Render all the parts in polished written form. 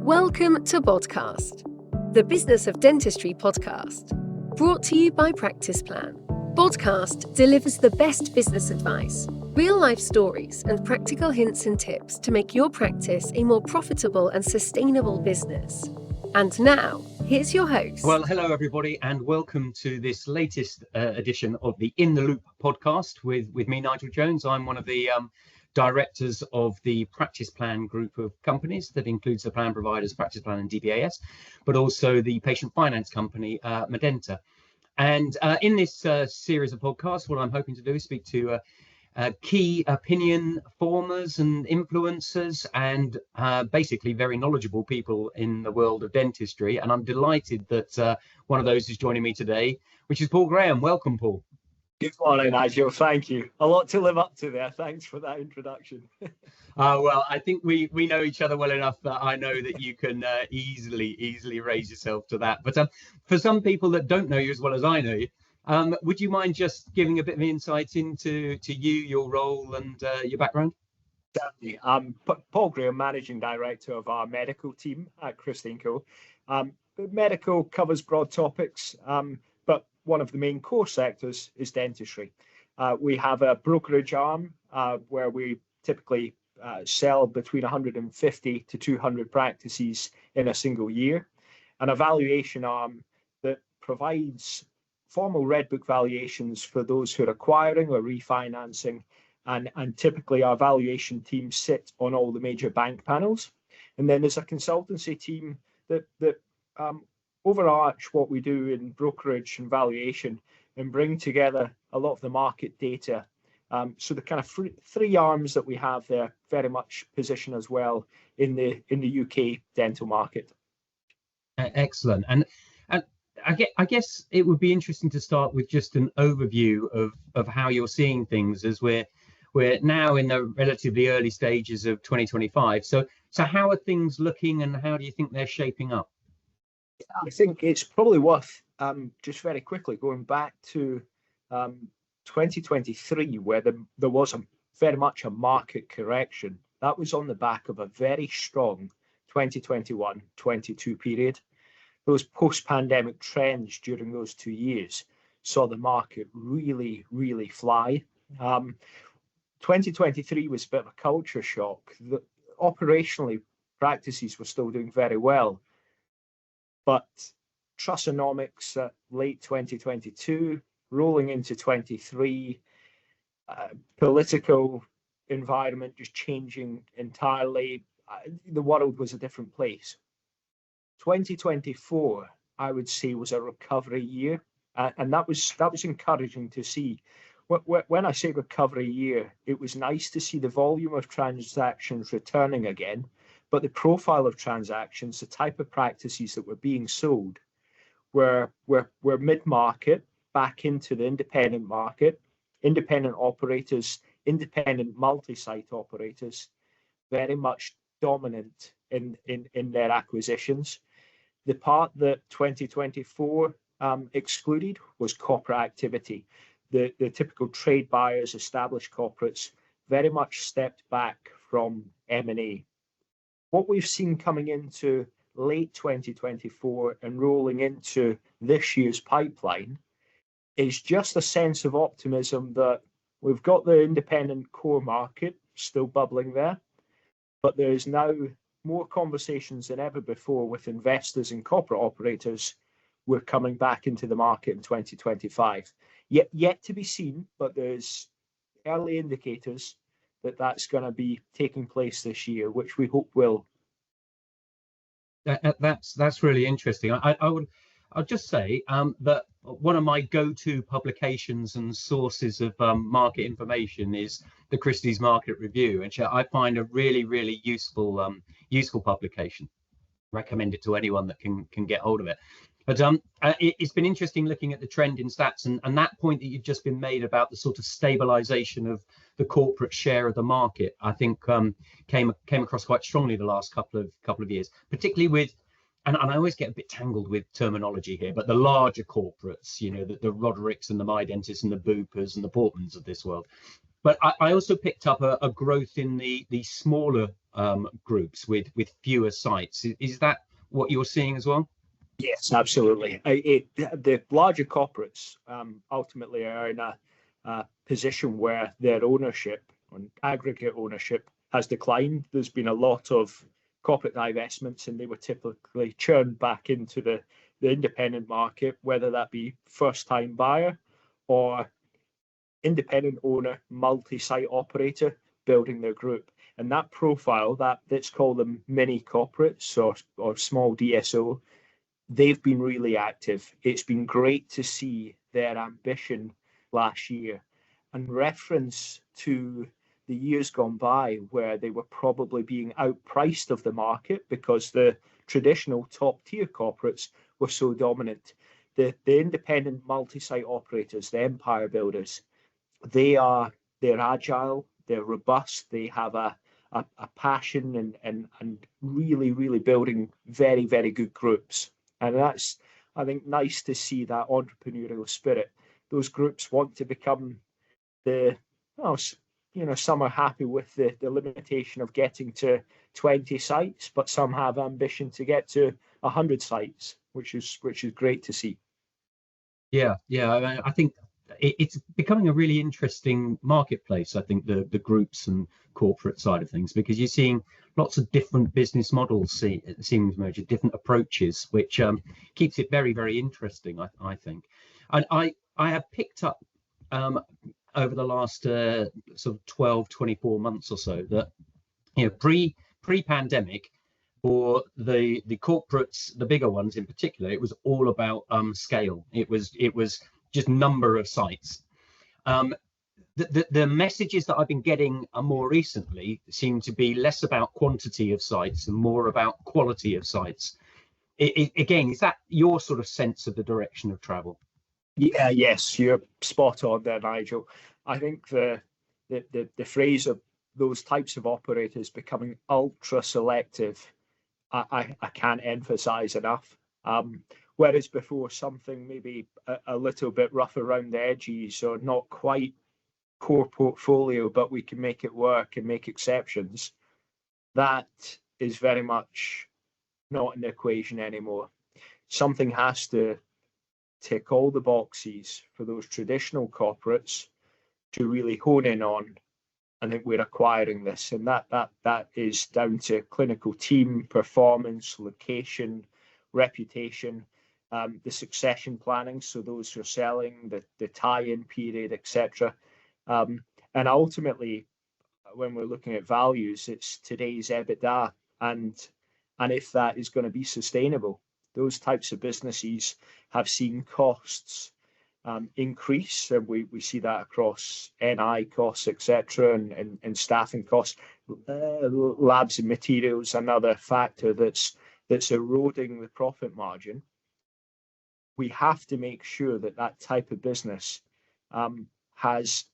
Welcome to Podcast, the Business of Dentistry podcast, brought to you by Practice Plan. Podcast delivers the best business advice, real-life stories, and practical hints and tips to make your practice a more profitable and sustainable business. And now, here's your host. Well, hello everybody, and welcome to this latest edition of the In the Loupe podcast with me, Nigel Jones. I'm one of the directors of the Practice Plan group of companies that includes the plan providers, Practice Plan and DBAS, but also the patient finance company, Medenta. And in this series of podcasts, what I'm hoping to do is speak to key opinion formers and influencers and basically very knowledgeable people in the world of dentistry. And I'm delighted that one of those is joining me today, which is Paul Graham. Welcome, Paul. Good morning, Nigel. Thank you. A lot to live up to there. Thanks for that introduction. Well, I think we know each other well enough that I know that you can easily raise yourself to that. But for some people that don't know you as well as I know you, would you mind just giving a bit of insight into you, your role and your background? Certainly. I'm Paul Graham, Managing Director of our medical team at Christie Co. Medical covers broad topics, but one of the main core sectors is dentistry. We have a brokerage arm where we typically sell between 150 to 200 practices in a single year, and a valuation arm that provides formal red book valuations for those who are acquiring or refinancing, and typically our valuation team sit on all the major bank panels. And then there's a consultancy team that overarch what we do in brokerage and valuation and bring together a lot of the market data. So the kind of three arms that we have there very much position as well in the UK dental market. Excellent. And I guess it would be interesting to start with just an overview of how you're seeing things as we're now in the relatively early stages of 2025. So how are things looking and how do you think they're shaping up? I think it's probably worth just very quickly going back to 2023, where there was very much a market correction. That was on the back of a very strong 2021-22 period. Those post-pandemic trends during those 2 years saw the market really fly. 2023 was a bit of a culture shock. Operationally, practices were still doing very well, but Trussonomics late 2022, rolling into 23, political environment just changing entirely. The world was a different place. 2024, I would say, was a recovery year, and that was encouraging to see. When I say recovery year, it was nice to see the volume of transactions returning again, but the profile of transactions, the type of practices that were being sold, were mid-market back into the independent market, independent operators, independent multi-site operators, very much dominant in their acquisitions. The part that 2024 excluded was corporate activity. The typical trade buyers, established corporates, very much stepped back from M&A. What we've seen coming into late 2024 and rolling into this year's pipeline is just a sense of optimism that we've got the independent core market still bubbling there, but there is now more conversations than ever before with investors and corporate operators. We're coming back into the market in 2025. Yet to be seen, but there's early indicators that that's going to be taking place this year, which we hope will. That's really interesting. I'll just say that one of my go-to publications and sources of market information is the Christie's Market Review, which I find a really useful publication. Recommend it to anyone that can get hold of it. But it's been interesting looking at the trend in stats and that point that you've just been made about the sort of stabilization of the corporate share of the market. I think came across quite strongly the last couple of years, particularly with, and I always get a bit tangled with terminology here, but the larger corporates, you know, the Rodericks and the My Dentists and the Boopers and the Portmans of this world. But I also picked up a growth in the smaller groups with fewer sites. Is that what you're seeing as well? Yes, absolutely. The larger corporates ultimately are in a position where their ownership and aggregate ownership has declined. There's been a lot of corporate divestments, and they were typically churned back into the independent market, whether that be first-time buyer or independent owner, multi-site operator building their group. And that profile, let's call them mini corporates or small DSO, they've been really active. It's been great to see their ambition last year and reference to the years gone by where they were probably being outpriced of the market because the traditional top tier corporates were so dominant. The independent multi-site operators, the empire builders, they're agile, they're robust, they have a passion and really building very, very good groups. And that's, I think, nice to see that entrepreneurial spirit. Those groups want to become some are happy with the limitation of getting to 20 sites, but some have ambition to get to 100 sites, which is great to see. Yeah, I think it's becoming a really interesting marketplace. I think the groups and corporate side of things, because you're seeing lots of different business models seem to merge, different approaches, which keeps it very, very interesting, I think. And I have picked up over the last sort of 12, 24 months or so that, pre-pandemic, for the corporates, the bigger ones in particular, it was all about scale. It was just number of sites. The messages that I've been getting more recently seem to be less about quantity of sites and more about quality of sites. Again, is that your sort of sense of the direction of travel? Yeah, yes, you're spot on there, Nigel. I think the phrase of those types of operators becoming ultra selective, I can't emphasize enough. Whereas before, something maybe a little bit rough around the edges or not quite core portfolio, but we can make it work and make exceptions. That is very much not an equation anymore. Something has to tick all the boxes for those traditional corporates to really hone in on. I think we're acquiring this, and that is down to clinical team performance, location, reputation, the succession planning. So those who are selling, the tie-in period, etc. And ultimately, when we're looking at values, it's today's EBITDA, and if that is going to be sustainable. Those types of businesses have seen costs increase, and we see that across NI costs, etc., and staffing costs. Labs and materials, another factor that's eroding the profit margin. We have to make sure that type of business has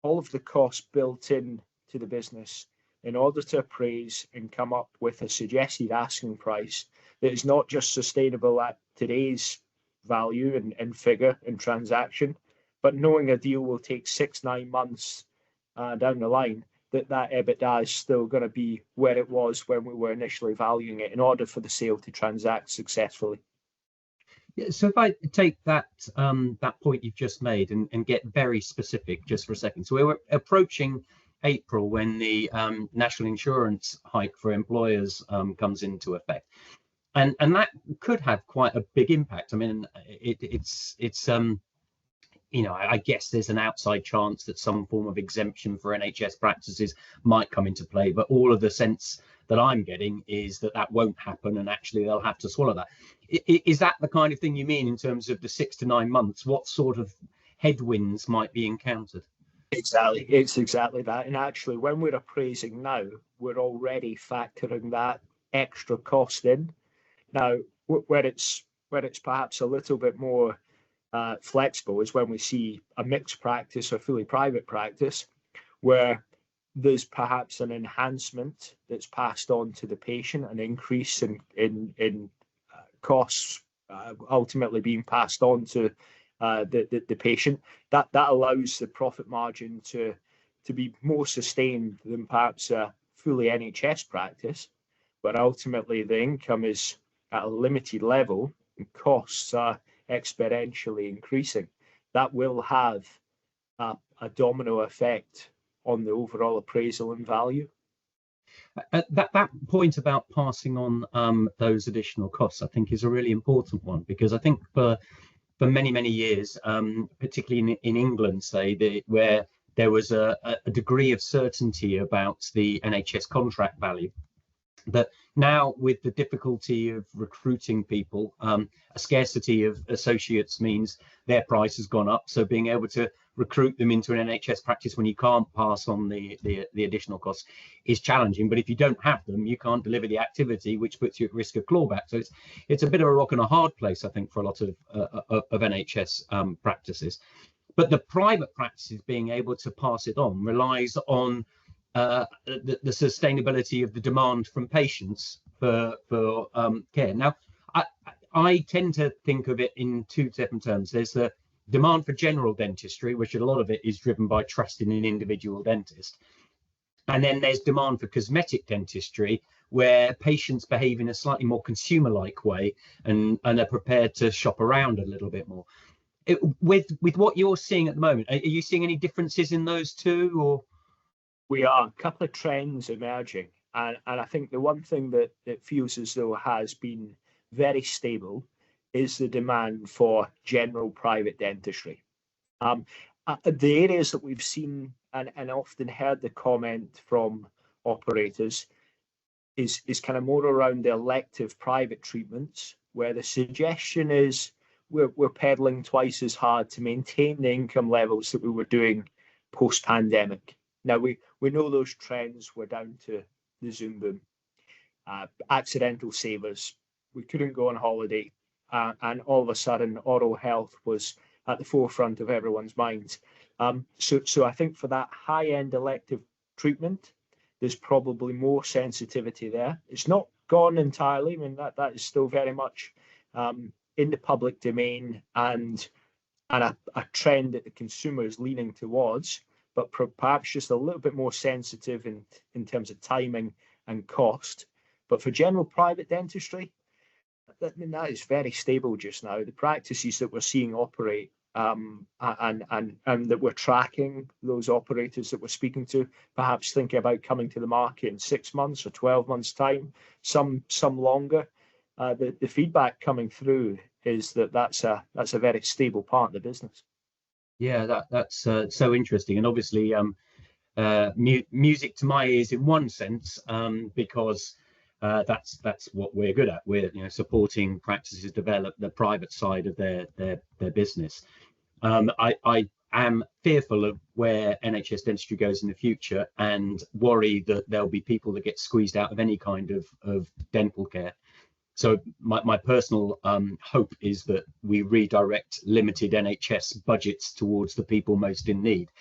all of the costs built in to the business in order to appraise and come up with a suggested asking price that is not just sustainable at today's value and figure and transaction, but knowing a deal will take 6-9 months down the line, that EBITDA is still going to be where it was when we were initially valuing it in order for the sale to transact successfully. Yeah, so if I take that point you've just made and get very specific just for a second. So we're approaching April when the national insurance hike for employers comes into effect. And that could have quite a big impact. I mean, it's I guess there's an outside chance that some form of exemption for NHS practices might come into play, but all of the sense that I'm getting is that won't happen, and actually they'll have to swallow that. Is that the kind of thing you mean in terms of the 6 to 9 months? What sort of headwinds might be encountered? Exactly, it's exactly that. And actually, when we're appraising now, we're already factoring that extra cost in. Now, where it's perhaps a little bit more flexible is when we see a mixed practice or fully private practice, where there's perhaps an enhancement that's passed on to the patient, an increase in costs ultimately being passed on to the patient. That allows the profit margin to to be more sustained than perhaps a fully NHS practice, but ultimately the income is at a limited level and costs are exponentially increasing. That will have a domino effect on the overall appraisal and value. That point about passing on those additional costs, I think, is a really important one, because I think for many years, particularly in England, say, where there was a degree of certainty about the NHS contract value, that now with the difficulty of recruiting people, a scarcity of associates means their price has gone up. So being able to recruit them into an NHS practice when you can't pass on the additional costs is challenging. But if you don't have them, you can't deliver the activity, which puts you at risk of clawback. So it's a bit of a rock and a hard place, I think, for a lot of NHS practices. But the private practices being able to pass it on relies on the sustainability of the demand from patients for care. Now, I tend to think of it in two different terms. There's the demand for general dentistry, which a lot of it is driven by trust in an individual dentist. And then there's demand for cosmetic dentistry, where patients behave in a slightly more consumer-like way and are prepared to shop around a little bit more. With what you're seeing at the moment, are you seeing any differences in those two, or? We are a couple of trends emerging, and I think the one thing that feels as though has been very stable is the demand for general private dentistry. The areas that we've seen and often heard the comment from operators is kind of more around the elective private treatments, where the suggestion is we're pedaling twice as hard to maintain the income levels that we were doing post-pandemic. Now, we know those trends were down to the Zoom boom, accidental savers. We couldn't go on holiday, and all of a sudden, oral health was at the forefront of everyone's minds. So I think for that high-end elective treatment, there's probably more sensitivity there. It's not gone entirely. I mean, that is still very much in the public domain and a trend that the consumer is leaning towards, but perhaps just a little bit more sensitive in terms of timing and cost. But for general private dentistry, I mean, that is very stable just now. The practices that we're seeing operate and that we're tracking, those operators that we're speaking to, perhaps thinking about coming to the market in 6 months or 12 months' time, some longer. The feedback coming through is that's a very stable part of the business. Yeah, that's so interesting, and obviously music to my ears in one sense, because that's what we're good at. We're supporting practices develop the private side of their business. I am fearful of where NHS dentistry goes in the future, and worry that there'll be people that get squeezed out of any kind of dental care. So my personal hope is that we redirect limited NHS budgets towards the people most in need,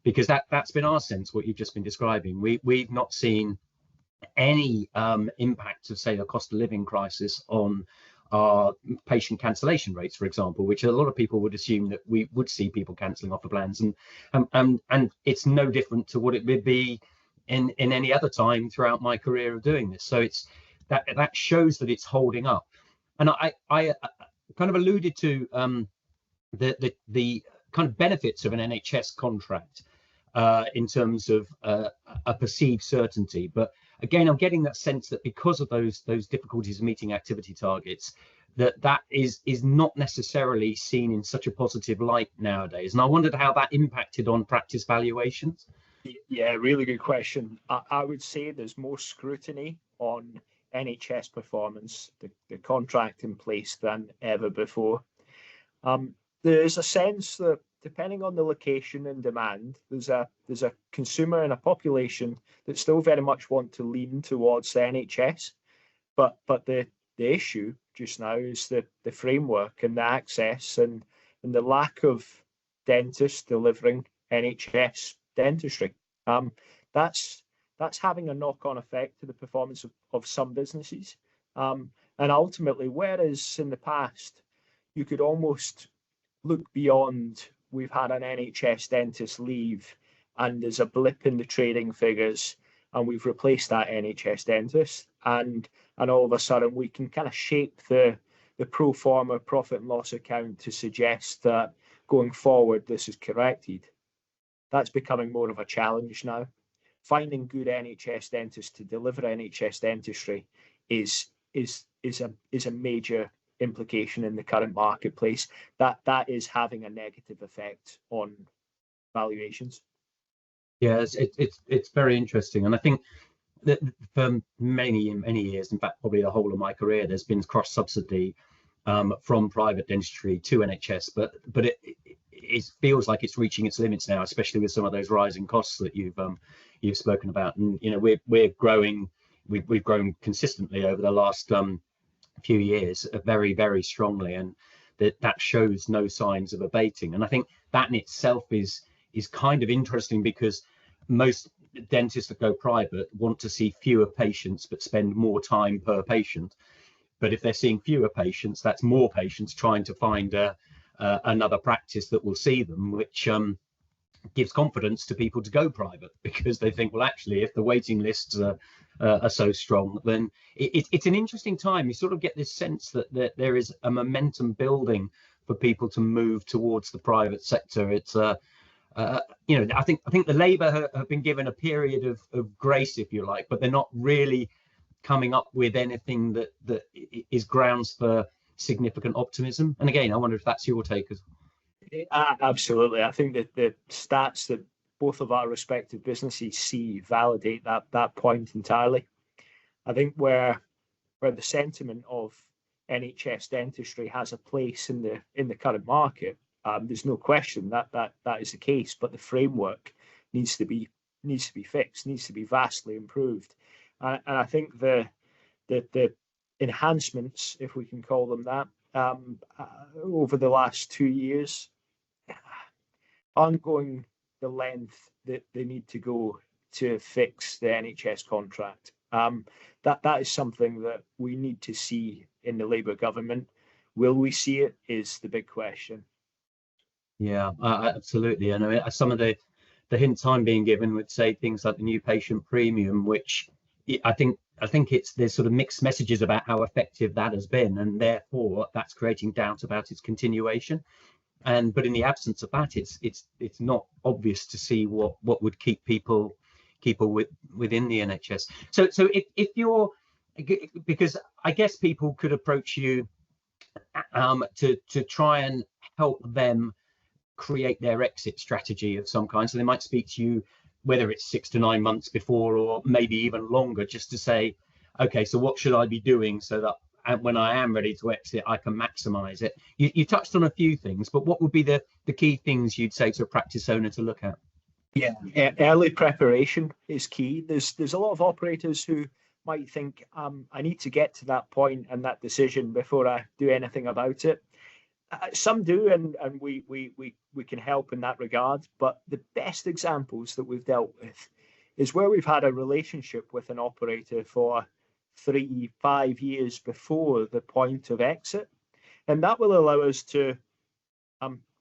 because that's been our sense, what you've just been describing. We've not seen any impact of, say, the cost of living crisis on our patient cancellation rates, for example, which a lot of people would assume that we would see people cancelling off the plans, and it's no different to what it would be in any other time throughout my career of doing this. So it's that shows that it's holding up. And I kind of alluded to the kind of benefits of an NHS contract in terms of a perceived certainty. But again, I'm getting that sense that because of those difficulties of meeting activity targets, that is not necessarily seen in such a positive light nowadays. And I wondered how that impacted on practice valuations. Yeah, really good question. I would say there's more scrutiny on NHS performance, the contract in place, than ever before. There's a sense that depending on the location and demand, there's a consumer and a population that still very much want to lean towards the NHS, but the issue just now is the framework and the access and the lack of dentists delivering NHS dentistry. That's having a knock-on effect to the performance of some businesses. And ultimately, whereas in the past, you could almost look beyond, we've had an NHS dentist leave, and there's a blip in the trading figures, and we've replaced that NHS dentist, and all of a sudden we can kind of shape the pro forma profit and loss account to suggest that going forward this is corrected. That's becoming more of a challenge now. Finding good NHS dentists to deliver NHS dentistry is a major implication in the current marketplace. That is having a negative effect on valuations. Yeah, it's very interesting, and I think that for many years, in fact, probably the whole of my career, there's been cross subsidy from private dentistry to NHS, but it feels like it's reaching its limits now, especially with some of those rising costs that you've spoken about. And we're growing, we've grown consistently over the last few years, very strongly, and that shows no signs of abating. And I think that in itself is kind of interesting, because most dentists that go private want to see fewer patients but spend more time per patient. But if they're seeing fewer patients, that's more patients trying to find another practice that will see them, which gives confidence to people to go private, because they think, well, actually, if the waiting lists are so strong, then it's an interesting time. You sort of get this sense that there is a momentum building for people to move towards the private sector. It's I think the Labour have been given a period of grace, if you like, but they're not really coming up with anything that is grounds for significant optimism. And again, I wonder if that's your take as well. Absolutely. I think that the stats that both of our respective businesses see validate that point entirely. I think where the sentiment of NHS dentistry has a place in the current market, there's no question that is the case, but the framework needs to be fixed, needs to be vastly improved. And I think the enhancements, if we can call them that, over the last 2 years aren't going the length that they need to go to fix the NHS contract. That is something that we need to see in the Labour government. Will we see it is the big question. Yeah, absolutely. And I mean, some of the hints I'm being given would say things like the new patient premium, which I think there's sort of mixed messages about how effective that has been, and therefore that's creating doubt about its continuation. But in the absence of that, it's not obvious to see what would keep people within the NHS. So if you're, because I guess people could approach you to try and help them create their exit strategy of some kind. So they might speak to you, whether it's 6 to 9 months before, or maybe even longer, just to say, okay, so what should I be doing so that when I am ready to exit, I can maximize it? You touched on a few things, but what would be the key things you'd say to a practice owner to look at? Yeah, early preparation is key. There's a lot of operators who might think, I need to get to that point and that decision before I do anything about it. Some do, and we can help in that regard. But the best examples that we've dealt with is where we've had a relationship with an operator for 3-5 years before the point of exit, and that will allow us to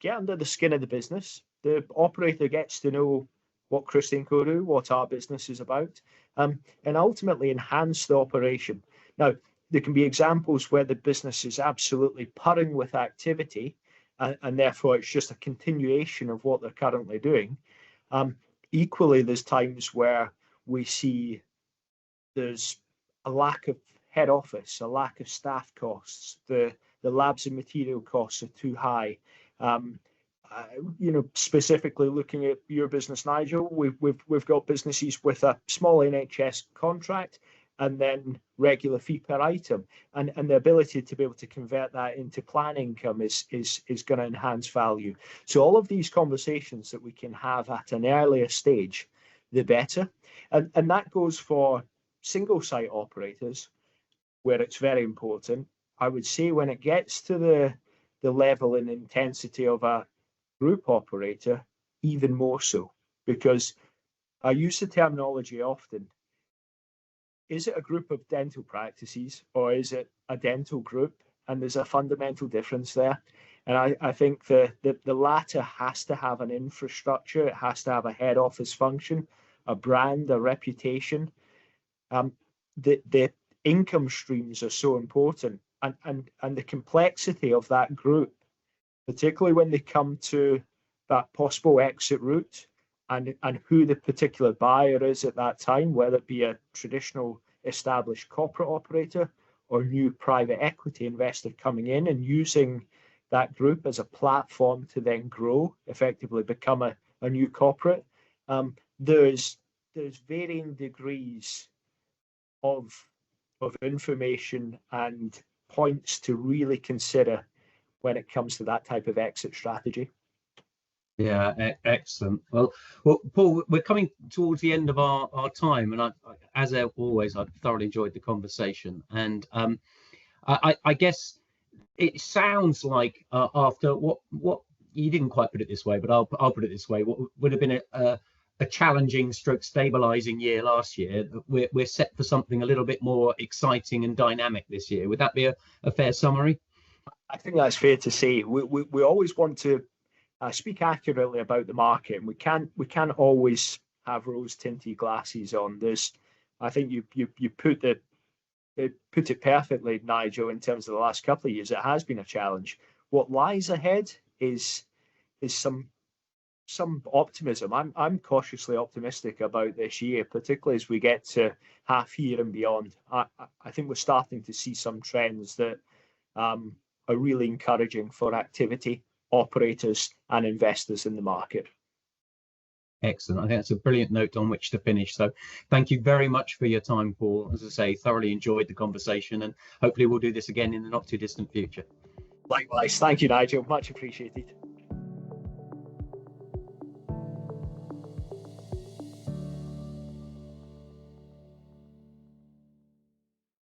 get under the skin of the business. The operator gets to know what Christie Co do, what our business is about, and ultimately enhance the operation. Now, there can be examples where the business is absolutely purring with activity, and therefore it's just a continuation of what they're currently doing. Equally, there's times where we see there's a lack of head office, a lack of staff costs, the labs and material costs are too high. Specifically looking at your business, Nigel, we've got businesses with a small NHS contract and then regular fee per item, and the ability to be able to convert that into plan income is going to enhance value. So all of these conversations that we can have at an earlier stage, the better, and that goes for single site operators, where it's very important. I would say when it gets to the level and intensity of a group operator, even more so, because I use the terminology often. Is it a group of dental practices, or is it a dental group? and there's a fundamental difference there. And I think the latter has to have an infrastructure. It has to have a head office function, a brand, a reputation. The income streams are so important, and the complexity of that group, particularly when they come to that possible exit route, and who the particular buyer is at that time, whether it be a traditional established corporate operator or new private equity investor coming in and using that group as a platform to then grow, effectively become a new corporate. There's varying degrees of information and points to really consider when it comes to that type of exit strategy. Yeah, excellent. Well, Paul, we're coming towards the end of our time, and as always, I've thoroughly enjoyed the conversation. And I guess it sounds like after what you didn't quite put it this way, but I'll put it this way: what would have been a challenging stroke stabilizing year last year, we're set for something a little bit more exciting and dynamic this year. Would that be a fair summary? I think that's fair to say. We always want to speak accurately about the market, and we can't always have rose-tinted glasses on. I think you put it perfectly, Nigel, in terms of the last couple of years. It has been a challenge. What lies ahead is some optimism. I'm cautiously optimistic about this year, particularly as we get to half year and beyond. I think we're starting to see some trends that are really encouraging for activity, operators and investors in the market. Excellent. I think that's a brilliant note on which to finish. So thank you very much for your time, Paul. As I say, thoroughly enjoyed the conversation, and hopefully we'll do this again in the not too distant future. Likewise. Thank you, Nigel. Much appreciated.